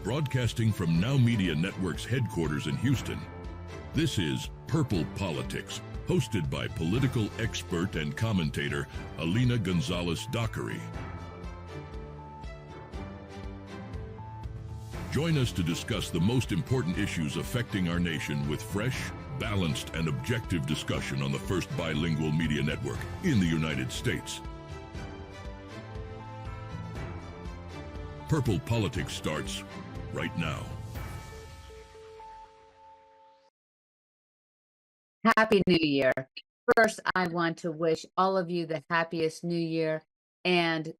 Broadcasting from Now Media Network's headquarters in Houston, this is Purple Politics, hosted by political expert and commentator Alina Gonzalez Dockery. Join us to discuss the most important issues affecting our nation with fresh, balanced, and objective discussion on the first bilingual media network in the United States. Purple Politics starts right now. Happy New Year. First, I want to wish all of you the happiest New Year, and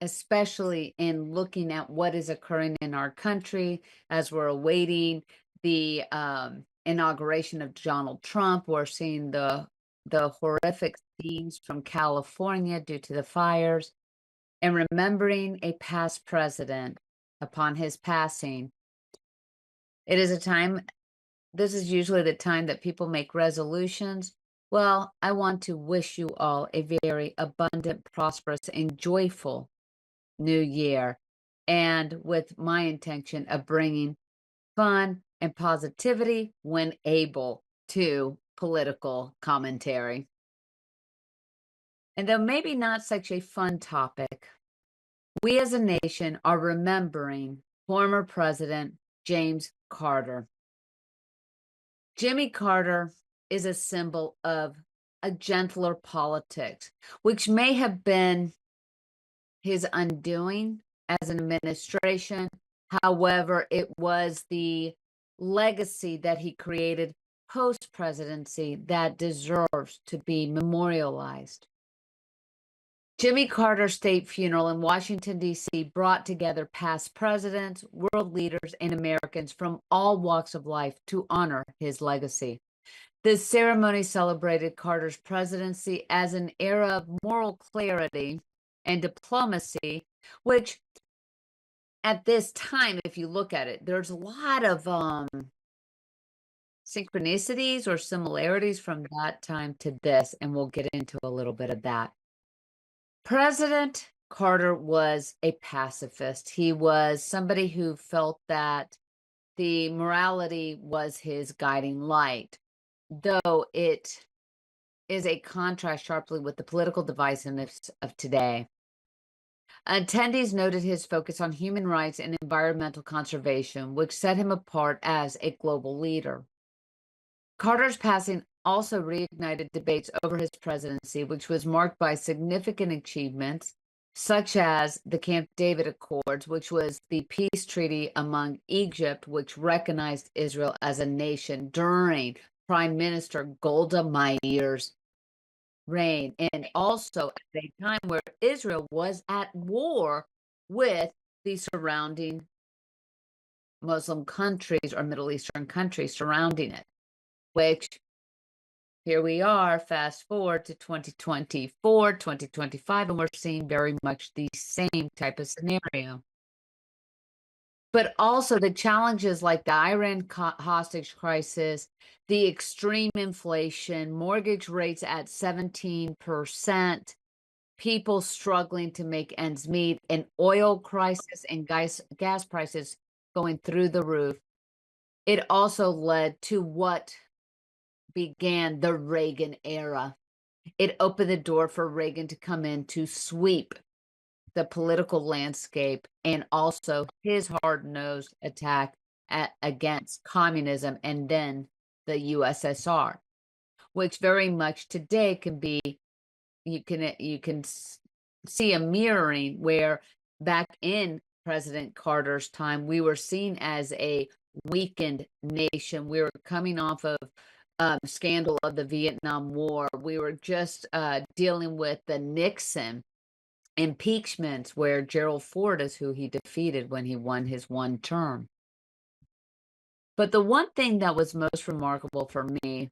especially in looking at what is occurring in our country as we're awaiting the inauguration of Donald Trump. We're seeing the horrific scenes from California due to the fires, and remembering a past president upon his passing. It is a time, this is usually the time that people make resolutions. Well, I want to wish you all a very abundant, prosperous, and joyful new year, and with my intention of bringing fun and positivity when able to political commentary. And though maybe not such a fun topic, we as a nation are remembering former President James Carter. Jimmy Carter is a symbol of a gentler politics, which may have been his undoing as an administration. However, it was the legacy that he created post-presidency that deserves to be memorialized. Jimmy Carter's state funeral in Washington, D.C. brought together past presidents, world leaders, and Americans from all walks of life to honor his legacy. This ceremony celebrated Carter's presidency as an era of moral clarity and diplomacy, which at this time, if you look at it, there's a lot of synchronicities or similarities from that time to this, and we'll get into a little bit of that. President Carter was a pacifist. He was somebody who felt that the morality was his guiding light, though it is a contrast sharply with the political divisiveness of today. Attendees noted his focus on human rights and environmental conservation, which set him apart as a global leader. Carter's passing also reignited debates over his presidency, which was marked by significant achievements, such as the Camp David Accords, which was the peace treaty among Egypt, which recognized Israel as a nation during Prime Minister Golda Meir's reign, and also at a time where Israel was at war with the surrounding Muslim countries or Middle Eastern countries surrounding it, which here we are, fast forward to 2024, 2025, and we're seeing very much the same type of scenario. But also the challenges like the Iran hostage crisis, the extreme inflation, mortgage rates at 17%, people struggling to make ends meet, an oil crisis and gas prices going through the roof. It also led to what began the Reagan era. It opened the door for Reagan to come in to sweep the political landscape, and also his hard-nosed attack against communism and then the USSR, which very much today can be, you can see a mirroring where back in President Carter's time, we were seen as a weakened nation. We were coming off of scandal of the Vietnam War. We were just dealing with the Nixon impeachments, where Gerald Ford is who he defeated when he won his one term. But the one thing that was most remarkable for me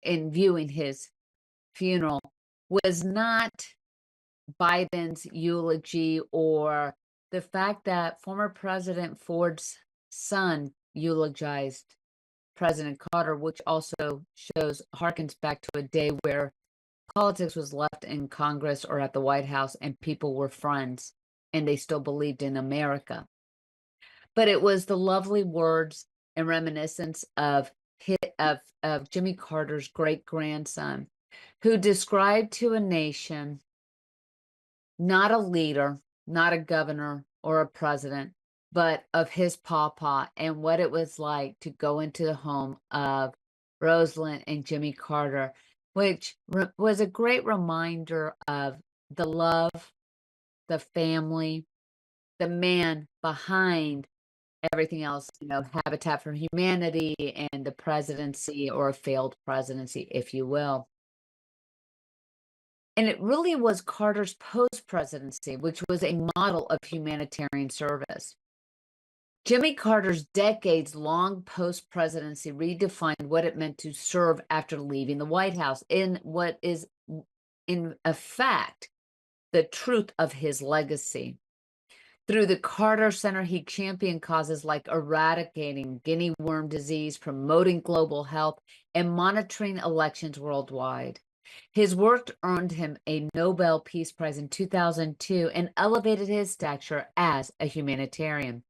in viewing his funeral was not Biden's eulogy or the fact that former President Ford's son eulogized President Carter, which also harkens back to a day where politics was left in Congress or at the White House and people were friends and they still believed in America. But it was the lovely words and reminiscence of Jimmy Carter's great-grandson, who described to a nation, not a leader, not a governor or a president, but of his pawpaw and what it was like to go into the home of Rosalind and Jimmy Carter, which was a great reminder of the love, the family, the man behind everything else, Habitat for Humanity and the presidency, or a failed presidency, if you will. And it really was Carter's post-presidency, which was a model of humanitarian service. Jimmy Carter's decades-long post-presidency redefined what it meant to serve after leaving the White House in what is, in effect, the truth of his legacy. Through the Carter Center, he championed causes like eradicating guinea worm disease, promoting global health, and monitoring elections worldwide. His work earned him a Nobel Peace Prize in 2002 and elevated his stature as a humanitarian.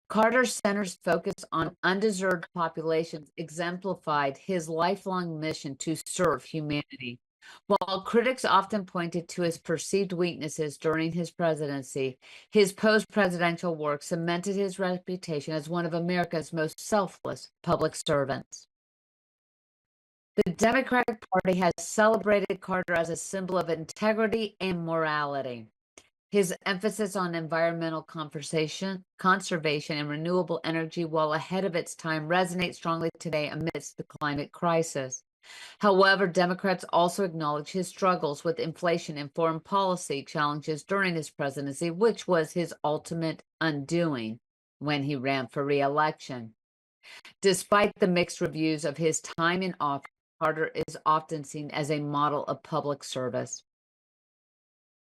Carter Center's focus on undeserved populations exemplified his lifelong mission to serve humanity. While critics often pointed to his perceived weaknesses during his presidency, his post-presidential work cemented his reputation as one of America's most selfless public servants. The Democratic Party has celebrated Carter as a symbol of integrity and morality. His emphasis on environmental conservation and renewable energy, while ahead of its time, resonates strongly today amidst the climate crisis. However, Democrats also acknowledge his struggles with inflation and foreign policy challenges during his presidency, which was his ultimate undoing when he ran for re-election. Despite the mixed reviews of his time in office, Carter is often seen as a model of public service.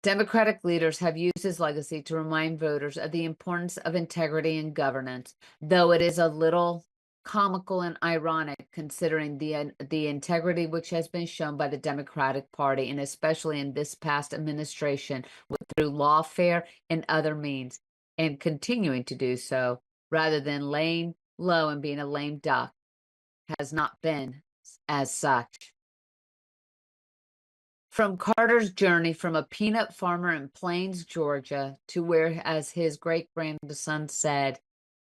Democratic leaders have used his legacy to remind voters of the importance of integrity in governance, though it is a little comical and ironic considering the integrity which has been shown by the Democratic Party, and especially in this past administration through lawfare and other means, and continuing to do so, rather than laying low and being a lame duck, has not been as such. From Carter's journey from a peanut farmer in Plains, Georgia, to where, as his great-grandson said,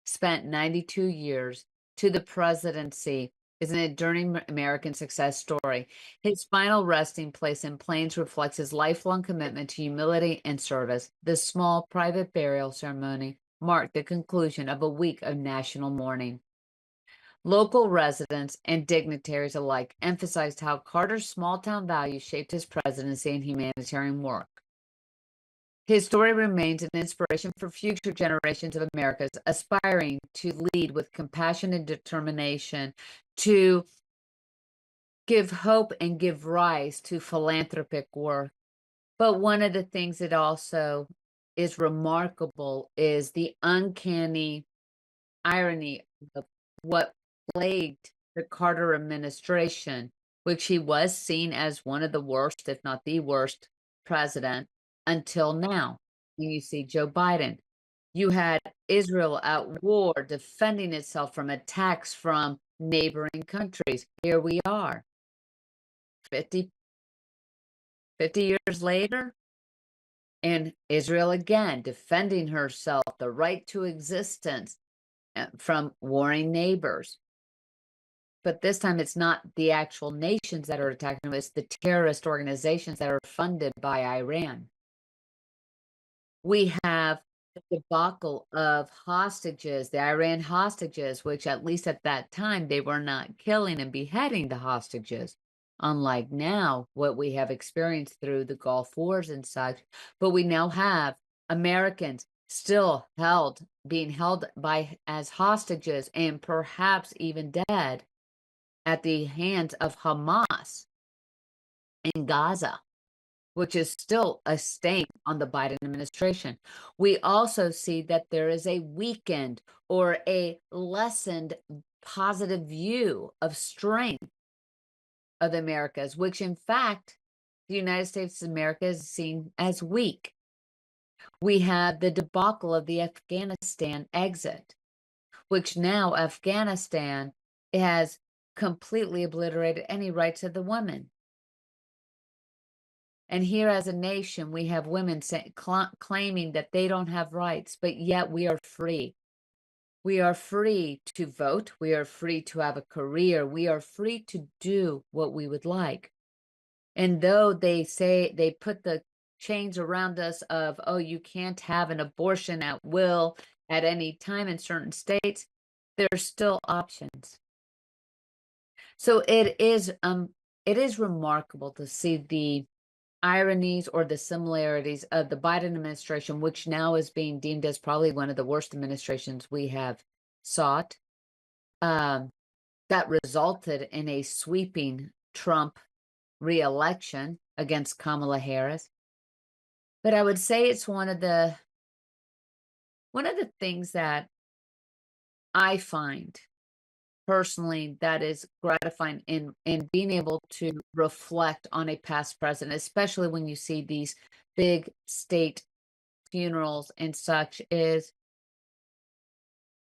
spent 92 years, to the presidency, is an enduring American success story. His final resting place in Plains reflects his lifelong commitment to humility and service. This small private burial ceremony marked the conclusion of a week of national mourning. Local residents and dignitaries alike emphasized how Carter's small-town values shaped his presidency and humanitarian work. His story remains an inspiration for future generations of Americans aspiring to lead with compassion and determination, to give hope and give rise to philanthropic work. But one of the things that also is remarkable is the uncanny irony of what plagued the Carter administration, which he was seen as one of the worst, if not the worst, president until now. You see Joe Biden. You had Israel at war, defending itself from attacks from neighboring countries. Here we are, 50 years later, and Israel again defending herself, the right to existence from warring neighbors. But this time it's not the actual nations that are attacking them, it's the terrorist organizations that are funded by Iran. We have the debacle of hostages, the Iran hostages, which at least at that time, they were not killing and beheading the hostages, unlike now, what we have experienced through the Gulf Wars and such. But we now have Americans still being held as hostages and perhaps even dead at the hands of Hamas in Gaza, which is still a stain on the Biden administration. We also see that there is a weakened or a lessened positive view of strength of the Americas, which in fact, the United States of America is seen as weak. We had the debacle of the Afghanistan exit, which now Afghanistan has completely obliterated any rights of the women. And here as a nation, we have women claiming that they don't have rights, but yet we are free. We are free to vote. We are free to have a career. We are free to do what we would like. And though they say they put the chains around us of, oh, you can't have an abortion at will at any time in certain states, there's still options. So it is remarkable to see the ironies or the similarities of the Biden administration, which now is being deemed as probably one of the worst administrations we have sought, that resulted in a sweeping Trump re-election against Kamala Harris. But I would say it's one of the things that I find personally that is gratifying in being able to reflect on a past president, especially when you see these big state funerals and such, is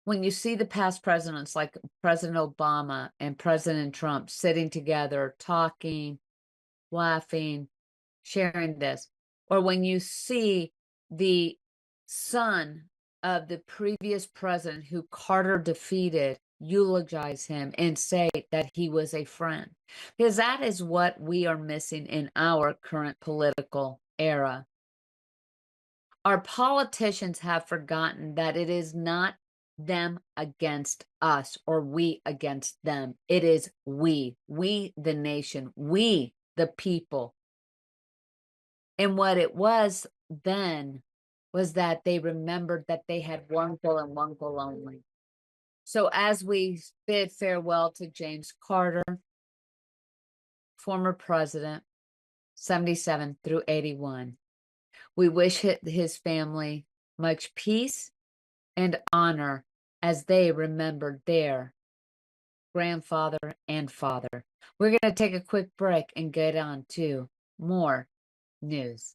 when you see the past presidents like President Obama and President Trump sitting together, talking, laughing, sharing this, or when you see the son of the previous president who Carter defeated eulogize him and say that he was a friend, because that is what we are missing in our current political era. Our politicians have forgotten that it is not them against us or we against them. It is we the nation, we the people. And what it was then was that they remembered that they had one goal and one goal only. So as we bid farewell to James Carter, former president, 77 through 81, we wish his family much peace and honor as they remembered their grandfather and father. We're going to take a quick break and get on to more news.